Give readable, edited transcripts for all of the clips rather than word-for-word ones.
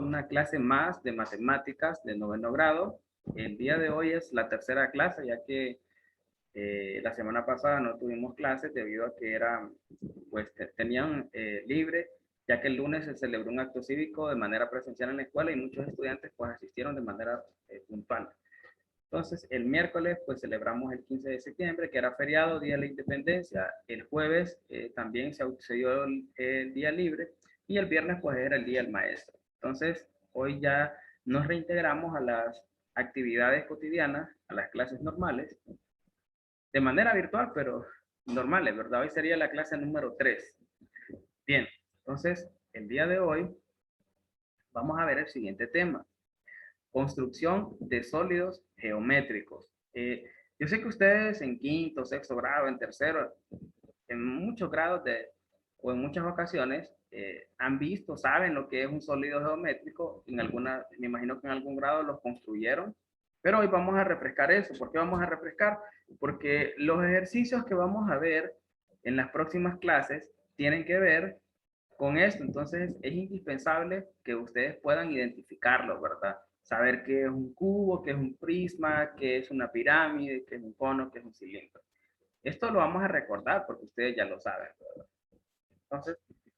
una clase más de matemáticas de 9º grado. El día de hoy es la tercera clase, ya que la semana pasada no tuvimos clases debido a que pues tenían libre, ya que el lunes se celebró un acto cívico de manera presencial en la escuela y muchos estudiantes pues asistieron de manera puntual. Entonces, el miércoles pues celebramos el 15 de septiembre, que era feriado, Día de la Independencia. El jueves también se dio el día libre y el viernes pues era el Día del Maestro. Entonces, hoy ya nos reintegramos a las actividades cotidianas, a las clases normales, de manera virtual, pero normales, ¿verdad? Hoy sería la clase número 3. Bien, entonces, el día de hoy vamos a ver el siguiente tema. Construcción de sólidos geométricos. Yo sé que ustedes en quinto, sexto grado, en tercero, en muchos grados o en muchas ocasiones han visto, saben lo que es un sólido geométrico. Me imagino que en algún grado los construyeron. Pero hoy vamos a refrescar eso. ¿Por qué vamos a refrescar? Porque los ejercicios que vamos a ver en las próximas clases tienen que ver con esto. Entonces es indispensable que ustedes puedan identificarlo, ¿verdad? Saber qué es un cubo, qué es un prisma, qué es una pirámide, qué es un cono, qué es un cilindro. Esto lo vamos a recordar porque ustedes ya lo saben, ¿verdad? Entonces,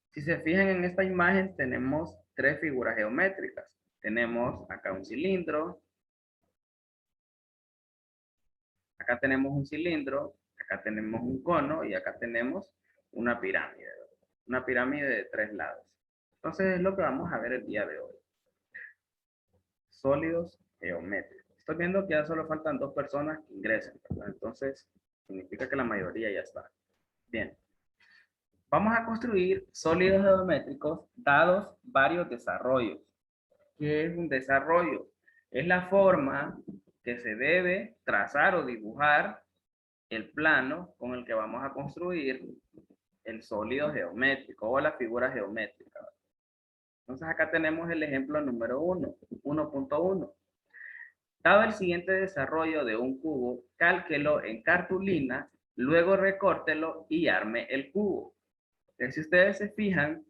si se fijan en esta imagen, tenemos tres figuras geométricas. Tenemos acá un cilindro, acá tenemos un cilindro, acá tenemos un cono y acá tenemos una pirámide, ¿verdad? Una pirámide de 3 lados. Entonces es lo que vamos a ver el día de hoy. Sólidos geométricos. Estoy viendo que ya solo faltan 2 personas que ingresen, ¿verdad? Entonces significa que la mayoría ya está. Bien. Vamos a construir sólidos geométricos dados varios desarrollos. ¿Qué es un desarrollo? Es la forma que se debe trazar o dibujar el plano con el que vamos a construir el sólido geométrico o la figura geométrica. Entonces acá tenemos el ejemplo número 1.1. Dado el siguiente desarrollo de un cubo, cálquelo en cartulina, luego recórtelo y arme el cubo. Si ustedes se fijan,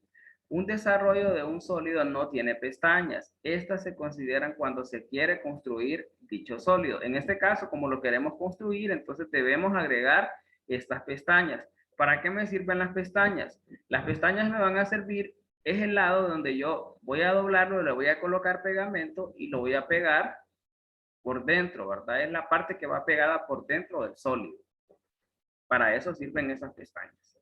un desarrollo de un sólido no tiene pestañas. Estas se consideran cuando se quiere construir dicho sólido. En este caso, como lo queremos construir, entonces debemos agregar estas pestañas. ¿Para qué me sirven las pestañas? Las pestañas me van a servir, es el lado donde yo voy a doblarlo, le voy a colocar pegamento y lo voy a pegar por dentro, ¿verdad? Es la parte que va pegada por dentro del sólido. Para eso sirven esas pestañas.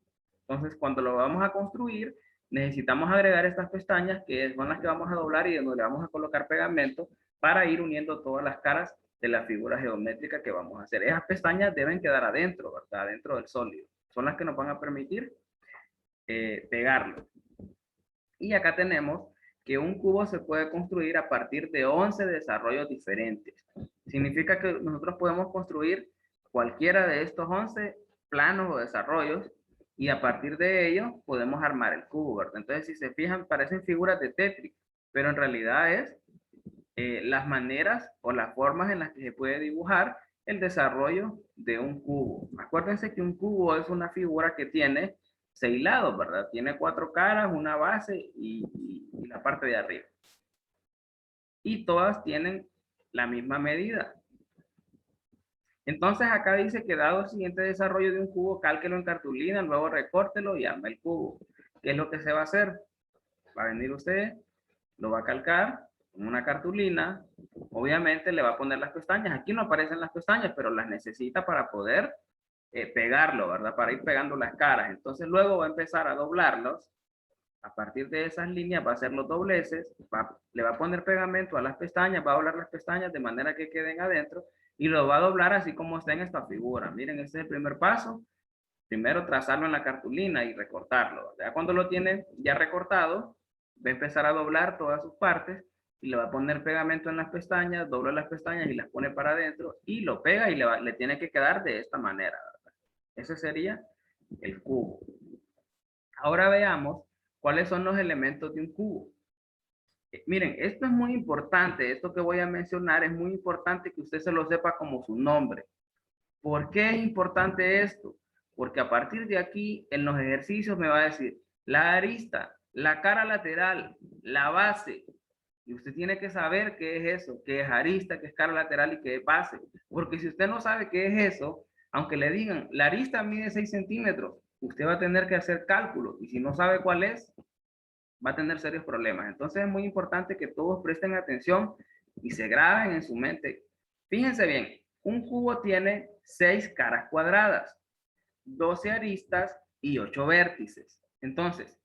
Entonces, cuando lo vamos a construir, necesitamos agregar estas pestañas, que son las que vamos a doblar y donde le vamos a colocar pegamento para ir uniendo todas las caras de la figura geométrica que vamos a hacer. Esas pestañas deben quedar adentro, ¿verdad? Adentro del sólido. Son las que nos van a permitir pegarlo. Y acá tenemos que un cubo se puede construir a partir de 11 desarrollos diferentes. Significa que nosotros podemos construir cualquiera de estos 11 planos o desarrollos y a partir de ello podemos armar el cubo, ¿verdad? Entonces, si se fijan, parecen figuras de Tetris, pero en realidad es las maneras o las formas en las que se puede dibujar el desarrollo de un cubo. Acuérdense que un cubo es una figura que tiene 6 lados, ¿verdad? Tiene 4 caras, una base y la parte de arriba. Y todas tienen la misma medida. Entonces acá dice que dado el siguiente desarrollo de un cubo, cálquelo en cartulina, luego recórtelo y arma el cubo. ¿Qué es lo que se va a hacer? Va a venir usted, lo va a calcar en una cartulina, obviamente le va a poner las pestañas. Aquí no aparecen las pestañas, pero las necesita para poder pegarlo, ¿verdad? Para ir pegando las caras. Entonces luego va a empezar a doblarlos. A partir de esas líneas va a hacer los dobleces, le va a poner pegamento a las pestañas, va a doblar las pestañas de manera que queden adentro y lo va a doblar así como está en esta figura. Miren, este es el primer paso. Primero trazarlo en la cartulina y recortarlo. Ya cuando lo tiene ya recortado, va a empezar a doblar todas sus partes y le va a poner pegamento en las pestañas, dobla las pestañas y las pone para adentro y lo pega y le tiene que quedar de esta manera, ¿verdad? Ese sería el cubo. Ahora veamos cuáles son los elementos de un cubo. Miren, esto es muy importante, esto que voy a mencionar es muy importante que usted se lo sepa como su nombre. ¿Por qué es importante esto? Porque a partir de aquí, en los ejercicios me va a decir la arista, la cara lateral, la base. Y usted tiene que saber qué es eso, qué es arista, qué es cara lateral y qué es base. Porque si usted no sabe qué es eso, aunque le digan, la arista mide 6 centímetros, usted va a tener que hacer cálculos. Y si no sabe cuál es, va a tener serios problemas. Entonces es muy importante que todos presten atención y se graben en su mente. Fíjense bien, un cubo tiene 6 caras cuadradas, 12 aristas y 8 vértices. Entonces,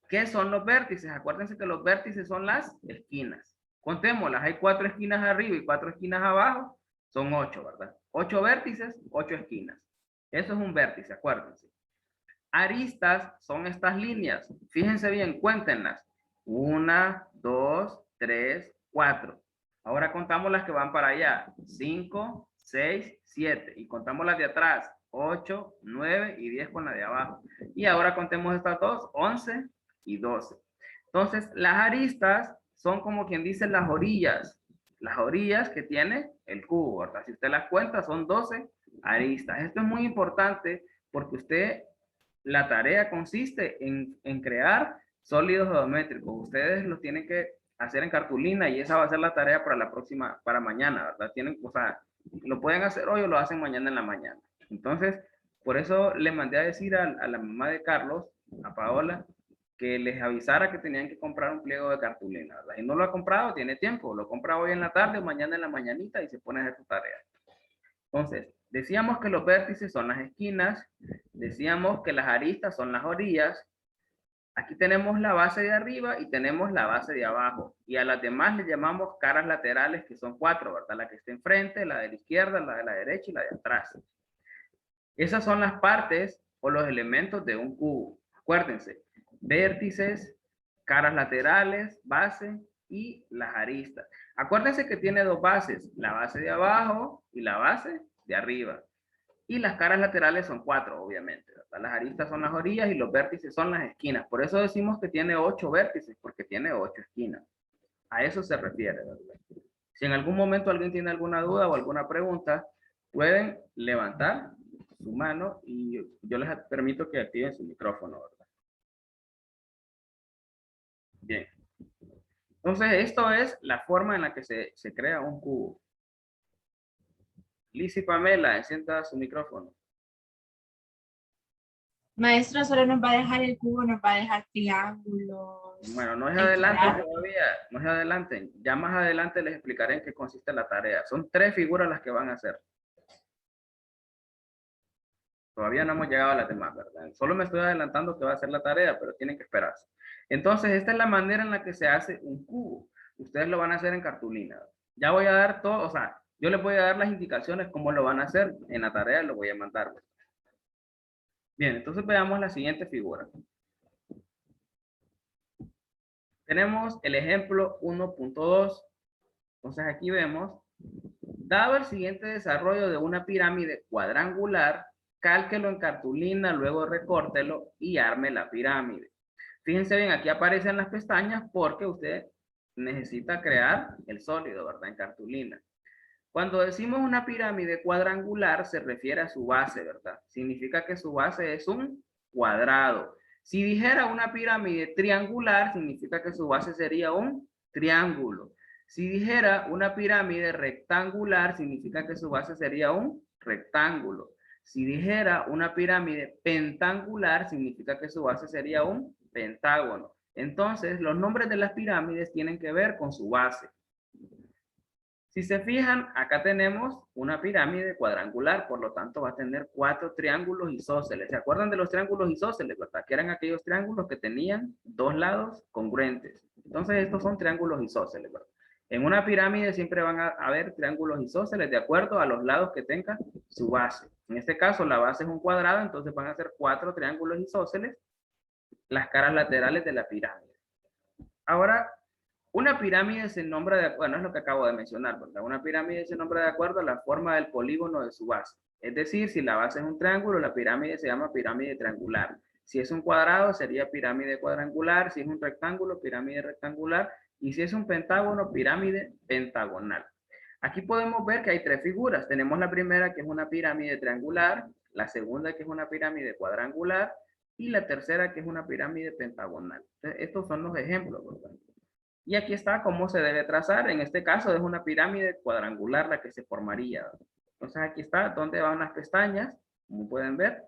¿qué son los vértices? Acuérdense que los vértices son las esquinas. Contémoslas, hay 4 esquinas arriba y 4 esquinas abajo, son 8, ¿verdad? 8 vértices, 8 esquinas. Eso es un vértice, acuérdense. Aristas son estas líneas. Fíjense bien, cuéntenlas. 1, 2, 3, 4. Ahora contamos las que van para allá. 5, 6, 7. Y contamos las de atrás. 8, 9 y 10 con la de abajo. Y ahora contemos estas dos. 11 y 12. Entonces, las aristas son como quien dice las orillas. Las orillas que tiene el cubo, ¿verdad? Si usted las cuenta, son 12 aristas. Esto es muy importante porque usted, la tarea consiste en crear sólidos geométricos. Ustedes lo tienen que hacer en cartulina y esa va a ser la tarea para la próxima, para mañana, ¿verdad? Tienen, o sea, lo pueden hacer hoy o lo hacen mañana en la mañana. Entonces, por eso le mandé a decir a la mamá de Carlos, a Paola, que les avisara que tenían que comprar un pliego de cartulina, ¿verdad? Y no lo ha comprado, tiene tiempo, lo compra hoy en la tarde o mañana en la mañanita y se pone a hacer su tarea. Entonces, decíamos que los vértices son las esquinas, decíamos que las aristas son las orillas. Aquí tenemos la base de arriba y tenemos la base de abajo. Y a las demás le llamamos caras laterales, que son 4, ¿verdad? La que está enfrente, la de la izquierda, la de la derecha y la de atrás. Esas son las partes o los elementos de un cubo. Acuérdense, vértices, caras laterales, base y las aristas. Acuérdense que tiene dos bases, la base de abajo y la base de arriba. Y las caras laterales son 4, obviamente, ¿verdad? Las aristas son las orillas y los vértices son las esquinas. Por eso decimos que tiene 8 vértices, porque tiene 8 esquinas. A eso se refiere, ¿verdad? Si en algún momento alguien tiene alguna duda o alguna pregunta, pueden levantar su mano y yo les permito que activen su micrófono, ¿verdad? Bien. Entonces, esto es la forma en la que se crea un cubo. Liz y Pamela, encienda su micrófono. Maestro, solo nos va a dejar el cubo, nos va a dejar triángulos. Bueno, no es adelante todavía, no es adelante. Ya más adelante les explicaré en qué consiste la tarea. Son 3 figuras las que van a hacer. Todavía no hemos llegado a las demás, ¿verdad? Solo me estoy adelantando que va a ser la tarea, pero tienen que esperarse. Entonces, esta es la manera en la que se hace un cubo. Ustedes lo van a hacer en cartulina. Ya voy a dar todo, o sea, yo les voy a dar las indicaciones cómo lo van a hacer. En la tarea lo voy a mandar. Bien, entonces veamos la siguiente figura. Tenemos el ejemplo 1.2. Entonces aquí vemos, dado el siguiente desarrollo de una pirámide cuadrangular, cálquelo en cartulina, luego recórtelo y arme la pirámide. Fíjense bien, aquí aparecen las pestañas porque usted necesita crear el sólido, ¿verdad? En cartulina. Cuando decimos una pirámide cuadrangular, se refiere a su base, ¿verdad? Significa que su base es un cuadrado. Si dijera una pirámide triangular, significa que su base sería un triángulo. Si dijera una pirámide rectangular, significa que su base sería un rectángulo. Si dijera una pirámide pentangular, significa que su base sería un pentágono. Entonces, los nombres de las pirámides tienen que ver con su base. Si se fijan, acá tenemos una pirámide cuadrangular, por lo tanto va a tener 4 triángulos isósceles. ¿Se acuerdan de los triángulos isósceles, verdad? Que eran aquellos triángulos que tenían 2 lados congruentes. Entonces estos son triángulos isósceles, ¿verdad? En una pirámide siempre van a haber triángulos isósceles de acuerdo a los lados que tenga su base. En este caso la base es un cuadrado, entonces van a ser 4 triángulos isósceles, las caras laterales de la pirámide. Ahora, una pirámide se nombra de, bueno, es lo que acabo de mencionar, ¿verdad? Una pirámide se nombra de acuerdo a la forma del polígono de su base. Es decir, si la base es un triángulo, la pirámide se llama pirámide triangular. Si es un cuadrado, sería pirámide cuadrangular. Si es un rectángulo, pirámide rectangular. Y si es un pentágono, pirámide pentagonal. Aquí podemos ver que hay 3 figuras. Tenemos la primera, que es una pirámide triangular, la segunda, que es una pirámide cuadrangular, y la tercera, que es una pirámide pentagonal. Entonces, estos son los ejemplos, ¿verdad? Y aquí está cómo se debe trazar. En este caso es una pirámide cuadrangular la que se formaría. Entonces aquí está dónde van las pestañas, como pueden ver.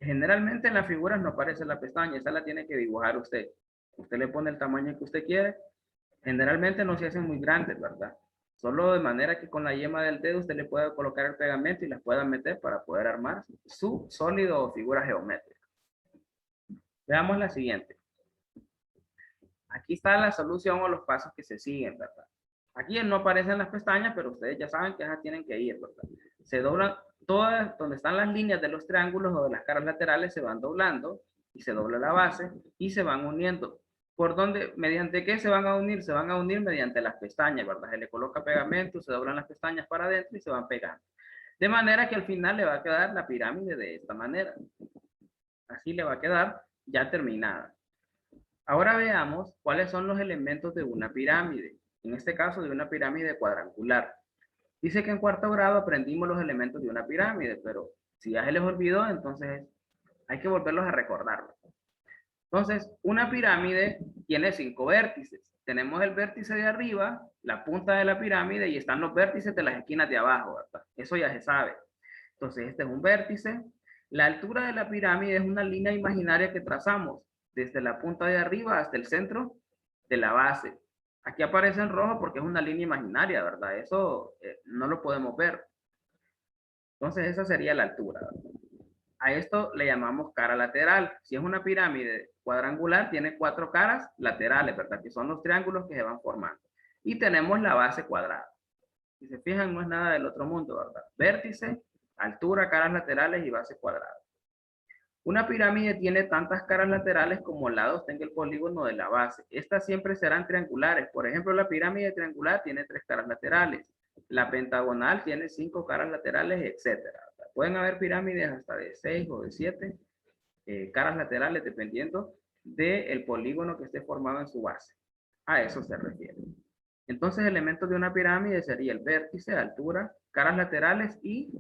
Generalmente en las figuras no aparece la pestaña, esa la tiene que dibujar usted. Usted le pone el tamaño que usted quiere. Generalmente no se hacen muy grandes, ¿verdad? Solo de manera que con la yema del dedo usted le pueda colocar el pegamento y las pueda meter para poder armar su sólido o figura geométrica. Veamos la siguiente. Aquí está la solución o los pasos que se siguen, ¿verdad? Aquí no aparecen las pestañas, pero ustedes ya saben que esas tienen que ir, ¿verdad? Se doblan todas, donde están las líneas de los triángulos o de las caras laterales, se van doblando y se dobla la base y se van uniendo. ¿Por dónde? ¿Mediante qué se van a unir? Se van a unir mediante las pestañas, ¿verdad? Se le coloca pegamento, se doblan las pestañas para adentro y se van pegando. De manera que al final le va a quedar la pirámide de esta manera. Así le va a quedar ya terminada. Ahora veamos cuáles son los elementos de una pirámide. En este caso, de una pirámide cuadrangular. Dice que en cuarto grado aprendimos los elementos de una pirámide, pero si ya se les olvidó, entonces hay que volverlos a recordar. Entonces, una pirámide tiene 5 vértices. Tenemos el vértice de arriba, la punta de la pirámide, y están los vértices de las esquinas de abajo, ¿verdad? Eso ya se sabe. Entonces, este es un vértice. La altura de la pirámide es una línea imaginaria que trazamos desde la punta de arriba hasta el centro de la base. Aquí aparece en rojo porque es una línea imaginaria, ¿verdad? Eso no lo podemos ver. Entonces, esa sería la altura, ¿verdad? A esto le llamamos cara lateral. Si es una pirámide cuadrangular, tiene 4 caras laterales, ¿verdad? Que son los triángulos que se van formando. Y tenemos la base cuadrada. Si se fijan, no es nada del otro mundo, ¿verdad? Vértice, altura, caras laterales y base cuadrada. Una pirámide tiene tantas caras laterales como lados tenga el polígono de la base. Estas siempre serán triangulares. Por ejemplo, la pirámide triangular tiene 3 caras laterales. La pentagonal tiene 5 caras laterales, etcétera. Pueden haber pirámides hasta de 6 o de 7 caras laterales, dependiendo del polígono que esté formado en su base. A eso se refiere. Entonces, elementos de una pirámide sería el vértice, altura, caras laterales y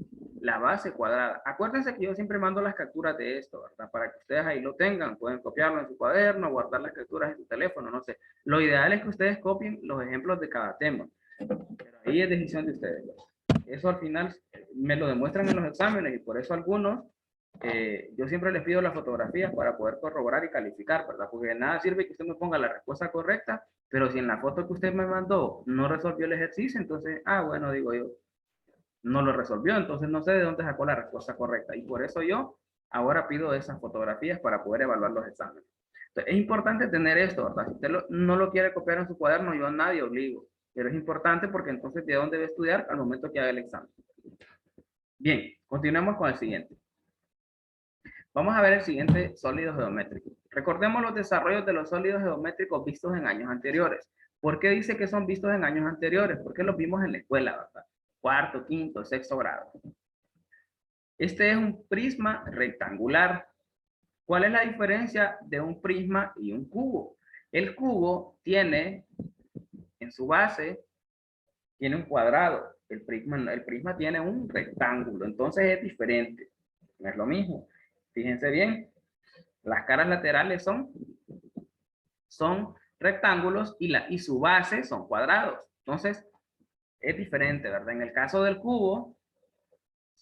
la base cuadrada. Acuérdense que yo siempre mando las capturas de esto, ¿verdad? Para que ustedes ahí lo tengan, pueden copiarlo en su cuaderno, guardar las capturas en su teléfono, no sé. Lo ideal es que ustedes copien los ejemplos de cada tema. Pero ahí es decisión de ustedes. Eso al final me lo demuestran en los exámenes y por eso algunos, yo siempre les pido las fotografías para poder corroborar y calificar, ¿verdad? Porque de nada sirve que usted me ponga la respuesta correcta, pero si en la foto que usted me mandó no resolvió el ejercicio, entonces, bueno, digo yo, no lo resolvió, entonces no sé de dónde sacó la respuesta correcta. Y por eso yo ahora pido esas fotografías para poder evaluar los exámenes. Entonces, es importante tener esto, ¿verdad? Si usted no lo quiere copiar en su cuaderno, yo a nadie obligo. Pero es importante porque entonces de dónde debe estudiar al momento que haga el examen. Bien, continuemos con el siguiente. Vamos a ver el siguiente sólido geométrico. Recordemos los desarrollos de los sólidos geométricos vistos en años anteriores. ¿Por qué dice que son vistos en años anteriores? Porque los vimos en la escuela, ¿verdad? Cuarto, quinto, sexto grado. Este es un prisma rectangular. ¿Cuál es la diferencia de un prisma y un cubo? El cubo tiene en su base, tiene un cuadrado. El prisma tiene un rectángulo. Entonces es diferente. No es lo mismo. Fíjense bien. Las caras laterales son rectángulos y su base son cuadrados. Entonces es diferente, ¿verdad? En el caso del cubo,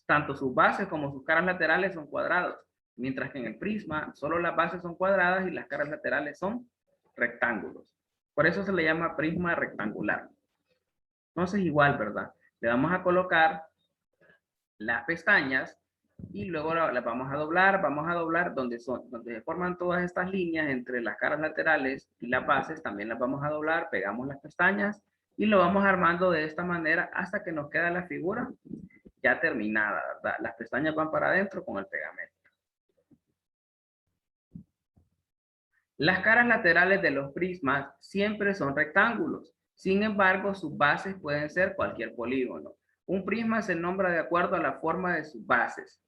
tanto sus bases como sus caras laterales son cuadrados. Mientras que en el prisma, solo las bases son cuadradas y las caras laterales son rectángulos. Por eso se le llama prisma rectangular. Entonces igual, ¿verdad? Le vamos a colocar las pestañas y luego las vamos a doblar donde se forman todas estas líneas entre las caras laterales y las bases, también las vamos a doblar, pegamos las pestañas y lo vamos armando de esta manera hasta que nos queda la figura ya terminada, ¿verdad? Las pestañas van para adentro con el pegamento. Las caras laterales de los prismas siempre son rectángulos. Sin embargo, sus bases pueden ser cualquier polígono. Un prisma se nombra de acuerdo a la forma de sus bases.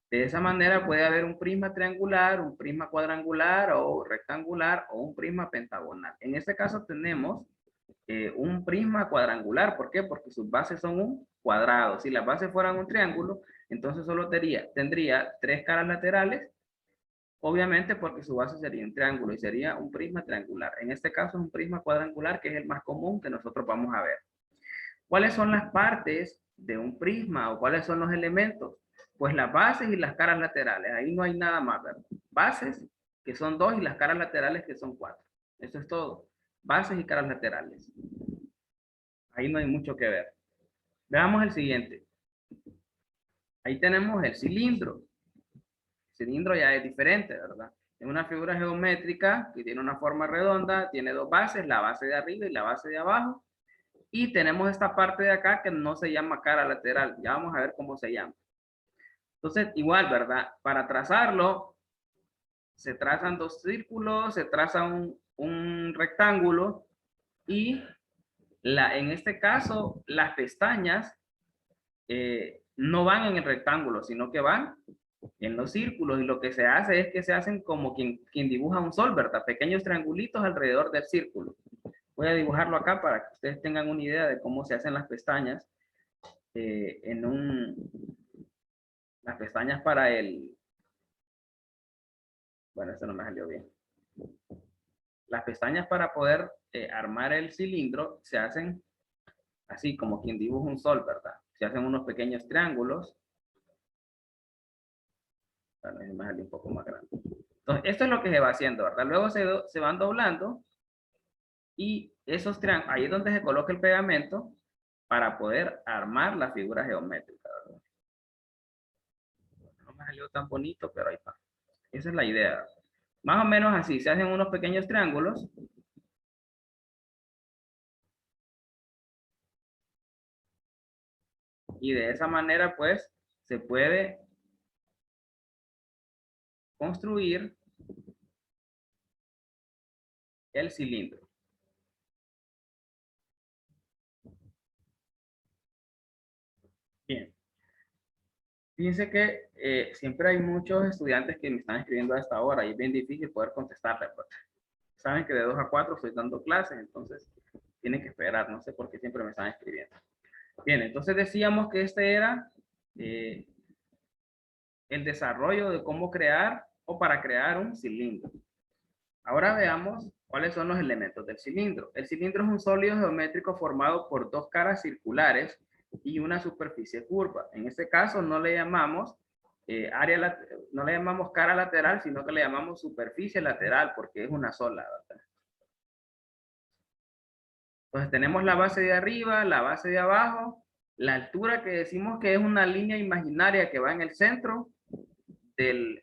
De esa manera puede haber un prisma triangular, un prisma cuadrangular o rectangular o un prisma pentagonal. En este caso tenemos un prisma cuadrangular. ¿Por qué? Porque sus bases son un cuadrado. Si las bases fueran un triángulo, entonces solo tendría 3 caras laterales Obviamente porque su base sería un triángulo y sería un prisma triangular. En este caso es un prisma cuadrangular, que es el más común que nosotros vamos a ver. ¿Cuáles son las partes de un prisma o cuáles son los elementos? Pues las bases y las caras laterales. Ahí no hay nada más, ¿verdad? Bases, que son 2, y las caras laterales, que son 4. Eso es todo. Bases y caras laterales. Ahí no hay mucho que ver. Veamos el siguiente. Ahí tenemos el cilindro. El cilindro ya es diferente, ¿verdad? Es una figura geométrica que tiene una forma redonda, tiene dos bases, la base de arriba y la base de abajo. Y tenemos esta parte de acá que no se llama cara lateral. Ya vamos a ver cómo se llama. Entonces, igual, ¿verdad? Para trazarlo, se trazan dos círculos, se traza un rectángulo y en este caso, las pestañas no van en el rectángulo, sino que van en los círculos, y lo que se hace es que se hacen como quien dibuja un sol, ¿verdad? Pequeños triangulitos alrededor del círculo. Voy a dibujarlo acá para que ustedes tengan una idea de cómo se hacen las pestañas las pestañas para bueno, esto no me salió bien. Las pestañas para poder armar el cilindro se hacen así como quien dibuja un sol, ¿verdad? Se hacen unos pequeños triángulos. Bueno, me salió un poco más grande. Entonces, esto es lo que se va haciendo, ¿verdad? Luego se van doblando y esos triángulos, ahí es donde se coloca el pegamento para poder armar la figura geométrica, ¿verdad? No me salió tan bonito, pero ahí está. Esa es la idea. Más o menos así, se hacen unos pequeños triángulos. Y de esa manera, pues, se puede construir el cilindro. Bien. Fíjense que siempre hay muchos estudiantes que me están escribiendo a esta hora y es bien difícil poder contestarles. Pues. Saben que de 2 a 4 estoy dando clases, entonces tienen que esperar. No sé por qué siempre me están escribiendo. Bien, entonces decíamos que este era el desarrollo de cómo crear o para crear un cilindro. Ahora veamos cuáles son los elementos del cilindro. El cilindro es un sólido geométrico formado por dos caras circulares y una superficie curva. En este caso no le llamamos no le llamamos cara lateral, sino que le llamamos superficie lateral porque es una sola, ¿verdad? Entonces tenemos la base de arriba, la base de abajo, la altura que decimos que es una línea imaginaria que va en el centro de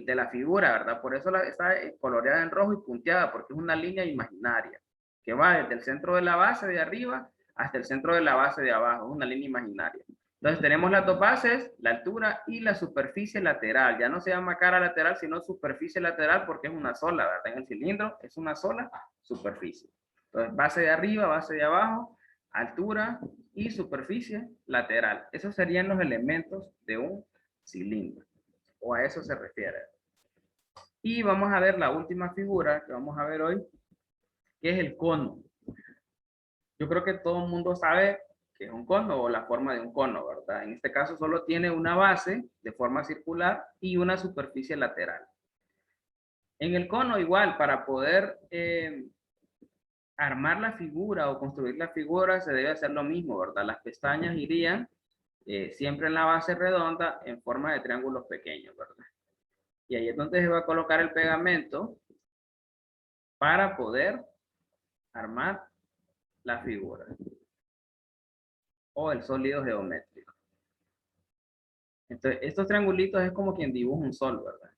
la figura, ¿verdad? Por eso está coloreada en rojo y punteada, porque es una línea imaginaria que va desde el centro de la base de arriba hasta el centro de la base de abajo, es una línea imaginaria. Entonces tenemos las dos bases, la altura y la superficie lateral. Ya no se llama cara lateral, sino superficie lateral porque es una sola, ¿verdad? En el cilindro es una sola superficie. Entonces base de arriba, base de abajo, altura y superficie lateral. Esos serían los elementos de un cilindro. O a eso se refiere. Y vamos a ver la última figura que vamos a ver hoy, que es el cono. Yo creo que todo el mundo sabe que es un cono o la forma de un cono, ¿verdad? En este caso solo tiene una base de forma circular y una superficie lateral. En el cono igual, para poder armar la figura o construir la figura se debe hacer lo mismo, ¿verdad? Las pestañas irían siempre en la base redonda en forma de triángulos pequeños, ¿verdad? Y ahí es donde se va a colocar el pegamento para poder armar la figura o el sólido geométrico. Entonces, estos triangulitos es como quien dibuja un sol, ¿verdad?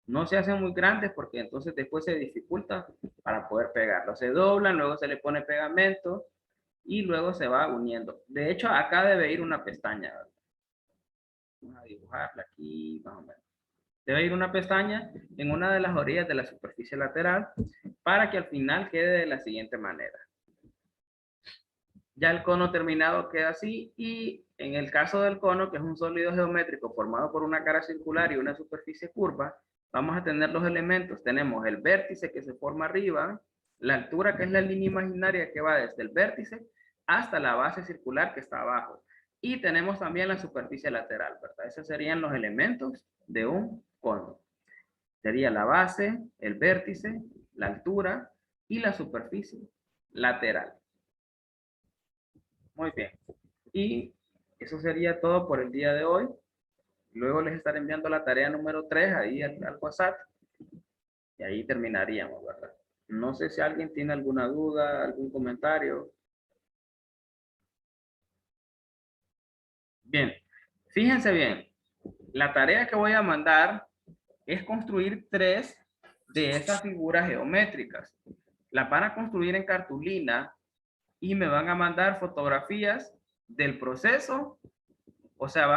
No se hacen muy grandes porque entonces después se dificulta para poder pegarlo. Se doblan, luego se le pone pegamento y luego se va uniendo. De hecho, acá debe ir una pestaña, ¿verdad? Vamos a dibujarla aquí, más o menos. Debe ir una pestaña en una de las orillas de la superficie lateral para que al final quede de la siguiente manera. Ya el cono terminado queda así y en el caso del cono, que es un sólido geométrico formado por una cara circular y una superficie curva, vamos a tener los elementos. Tenemos el vértice que se forma arriba, la altura que es la línea imaginaria que va desde el vértice hasta la base circular que está abajo. Y tenemos también la superficie lateral, ¿verdad? Esos serían los elementos de un cono. Sería la base, el vértice, la altura y la superficie lateral. Muy bien. Y eso sería todo por el día de hoy. Luego les estaré enviando la tarea número 3 ahí al WhatsApp. Y ahí terminaríamos, ¿verdad? No sé si alguien tiene alguna duda, algún comentario. Bien, fíjense bien. La tarea que voy a mandar es construir 3 de esas figuras geométricas. Las van a construir en cartulina y me van a mandar fotografías del proceso. O sea, van a